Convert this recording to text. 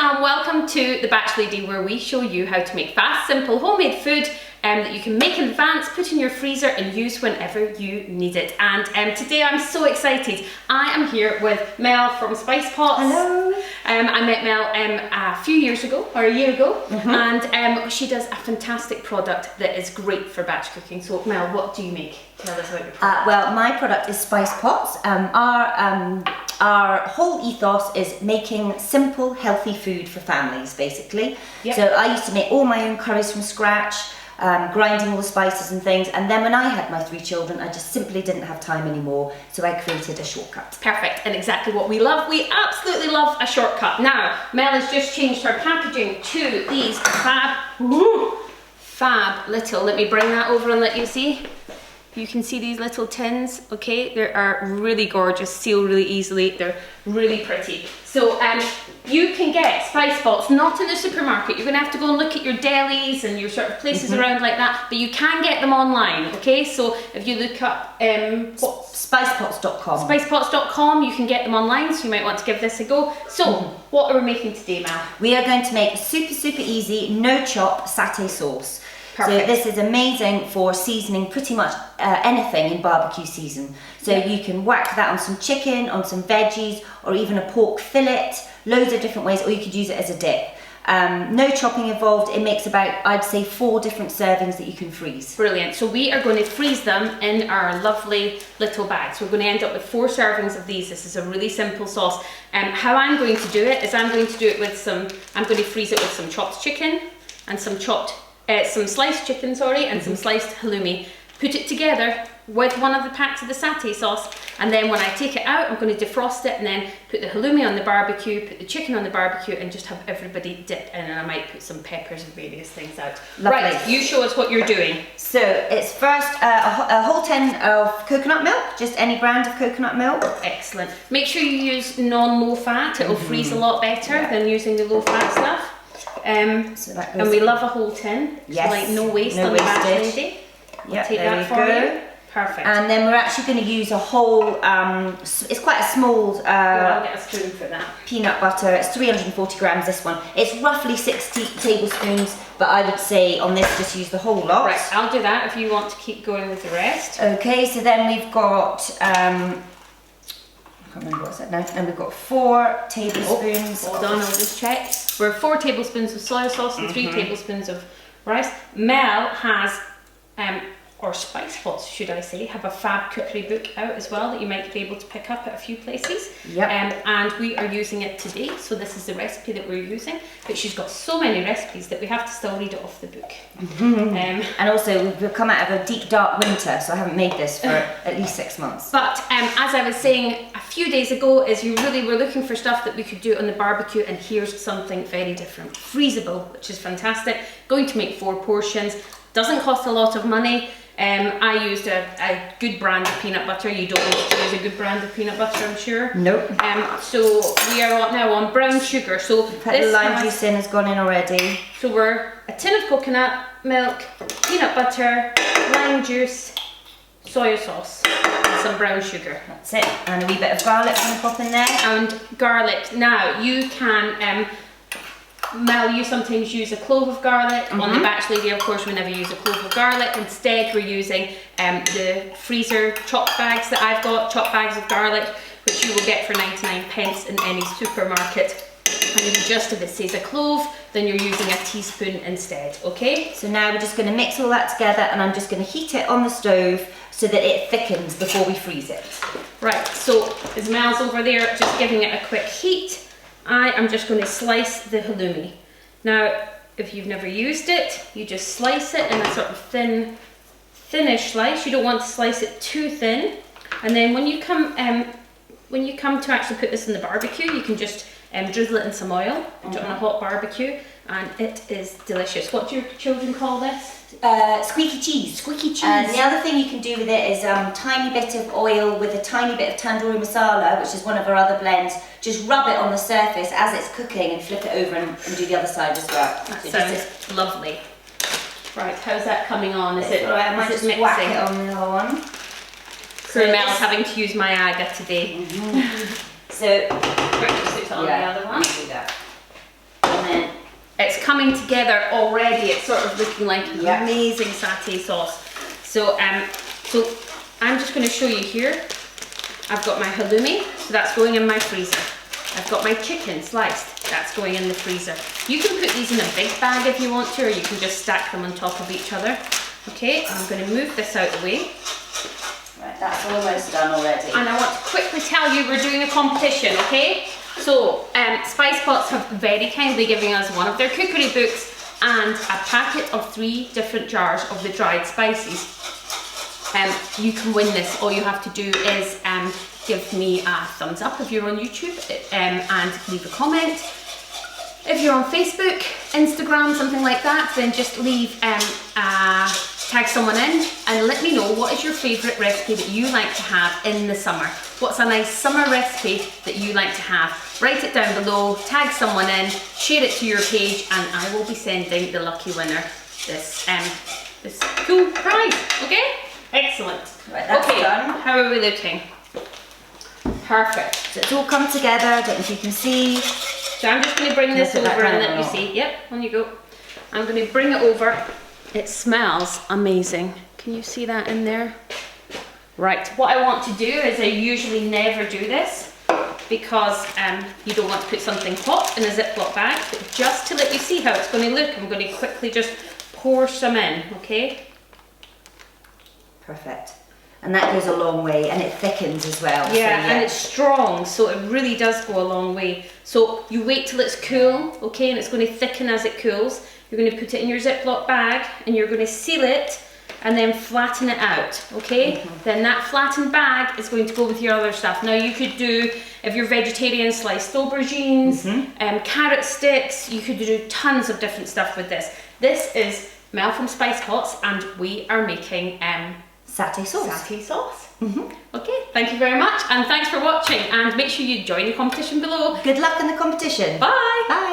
and welcome to The Batch Lady, where we show you how to make fast, simple, homemade food that you can make in advance, put in your freezer and use whenever you need it. And today I'm so excited. I am here with Mel from Spice Pots. Hello. I met Mel a few years ago, or a year ago, and she does a fantastic product that is great for batch cooking. So Mel, what do you make? Tell us about your product. Well, my product is Spice Pots. Our whole ethos is making simple, healthy food for families, basically. Yep. So I used to make all my own curries from scratch, grinding all the spices and things. And then when I had my 3 children, I just simply didn't have time anymore. So I created a shortcut. Perfect, and exactly what we love. We absolutely love a shortcut. Now, Mel has just changed her packaging to these fab little, let me bring that over and let you see. You can see these little tins, okay? They are really gorgeous, seal really easily, they're really pretty. So you can get Spice Pots, not in the supermarket. You're gonna have to go and look at your delis and your sort of places around like that, but you can get them online, okay? So if you look up Spicepots.com. Spicepots.com, you can get them online, so you might want to give this a go. So, what are we making today, Mel? We are going to make a super, super easy, no chop satay sauce. Perfect. So this is amazing for seasoning pretty much anything in barbecue season. So you can whack that on some chicken, on some veggies, or even a pork fillet, loads of different ways, or you could use it as a dip. No chopping involved. It makes about, I'd say, 4 different servings that you can freeze. Brilliant. So we are going to freeze them in our lovely little bags. We're going to end up with 4 servings of these. This is a really simple sauce. How I'm going to do it is I'm going to do it with I'm going to freeze it with some chopped chicken and some sliced chicken, and some sliced halloumi. Put it together with one of the packs of the satay sauce, and then when I take it out, I'm going to defrost it and then put the halloumi on the barbecue, put the chicken on the barbecue, and just have everybody dip in, and I might put some peppers and various things out. Lovely. Right, you show us what you're doing. So it's first a whole tin of coconut milk, just any brand of coconut milk. Excellent. Make sure you use non-low fat. It'll freeze a lot better than using the low fat stuff. So that goes and we love a whole tin. Yes. So like no waste No on the batch wastage. lady. Yeah, Take there that we for go. you. Perfect. And then we're actually going to use a whole, it's quite a small I'll get a spoon for that. peanut butter. It's 340 grams, this one. It's roughly 60 tablespoons, but I would say on this just use the whole lot. Right, I'll do that if you want to keep going with the rest. Okay, so then we've got, I can't remember what's that now, and we've got 4 tablespoons. Hold on, I'll just check. We're 4 tablespoons of soy sauce and 3 tablespoons of rice. Mel has, or Spice Pots should I say, have a fab cookery book out as well that you might be able to pick up at a few places. Yep. And we are using it today, so this is the recipe that we're using, but she's got so many recipes that we have to still read it off the book. And also we've come out of a deep dark winter, so I haven't made this for at least 6 months. But as I was saying a few days ago, is you really were looking for stuff that we could do on the barbecue, and here's something very different. Freezable, which is fantastic. Going to make 4 portions, doesn't cost a lot of money. I used a good brand of peanut butter. You don't need to use a good brand of peanut butter, I'm sure. Nope. So we are now on brown sugar. So Put the lime juice in, has gone in already. So we're a tin of coconut milk, peanut butter, lime juice, soy sauce, and some brown sugar. That's it. And a wee bit of garlic going to pop in there. And garlic. Now you can, Mel, you sometimes use a clove of garlic. On the Batch Lady, of course, we never use a clove of garlic. Instead, we're using the freezer chopped bags that I've got, chopped bags of garlic, which you will get for 99p in any supermarket. And if it says a clove, then you're using a teaspoon instead, okay? So now we're just going to mix all that together, and I'm just going to heat it on the stove so that it thickens before we freeze it. Right, so as Mel's over there just giving it a quick heat, I am just going to slice the halloumi. Now, if you've never used it, you just slice it in a sort of thinnish slice. You don't want to slice it too thin. And then when you come to actually put this in the barbecue, you can just drizzle it in some oil, put it on a hot barbecue, and it is delicious. What do your children call this? Squeaky cheese. Squeaky cheese. And the other thing you can do with it is tiny bit of oil with a tiny bit of tandoori masala, which is one of our other blends. Just rub it on the surface as it's cooking and flip it over and do the other side as well. That So sounds lovely. Right, how's that coming on? Is it alright, I might is just it whack mixing? it on the other one. So Mel's having to use my Aga today. So Right, just put it on the other one. do that. coming together already. It's sort of looking like Yeah. amazing satay sauce. So I'm just going to show you here. I've got my halloumi, so that's going in my freezer. I've got my chicken sliced, that's going in the freezer. You can put these in a big bag if you want to, or you can just stack them on top of each other. Okay, I'm going to move this out of the way. Right, that's almost done already. And I want to quickly tell you we're doing a competition, okay? So, Spice Pots have very kindly given us one of their cookery books and a packet of 3 different jars of the dried spices. You can win this. All you have to do is give me a thumbs up if you're on YouTube and leave a comment. If you're on Facebook, Instagram, something like that, then just leave tag someone in and let me know what is your favourite recipe that you like to have in the summer. What's a nice summer recipe that you like to have? Write it down below, tag someone in, share it to your page, and I will be sending the lucky winner this cool prize, okay? Excellent. Right, that's done. How are we looking? Perfect. So it's all come together, I don't know if you can see. So I'm just going to bring this Put that over and down let or you not? see. Yep, on you go. I'm going to bring it over. It smells amazing. Can you see that in there? Right, what I want to do is I usually never do this because you don't want to put something hot in a Ziploc bag, but just to let you see how it's going to look, I'm going to quickly just pour some in, okay? Perfect. And that goes a long way, and it thickens as well. Yeah, so, and it's strong, so it really does go a long way. So you wait till it's cool, okay, and it's going to thicken as it cools. You're going to put it in your Ziploc bag, and you're going to seal it, and then flatten it out, okay? Then that flattened bag is going to go with your other stuff. Now you could do, if you're vegetarian, sliced aubergines, carrot sticks, you could do tons of different stuff with this. This is Mel from Spice Pots, and we are making satay sauce. satay sauce. Okay, thank you very much, and thanks for watching, and make sure you join the competition below. Good luck in the competition. Bye! Bye!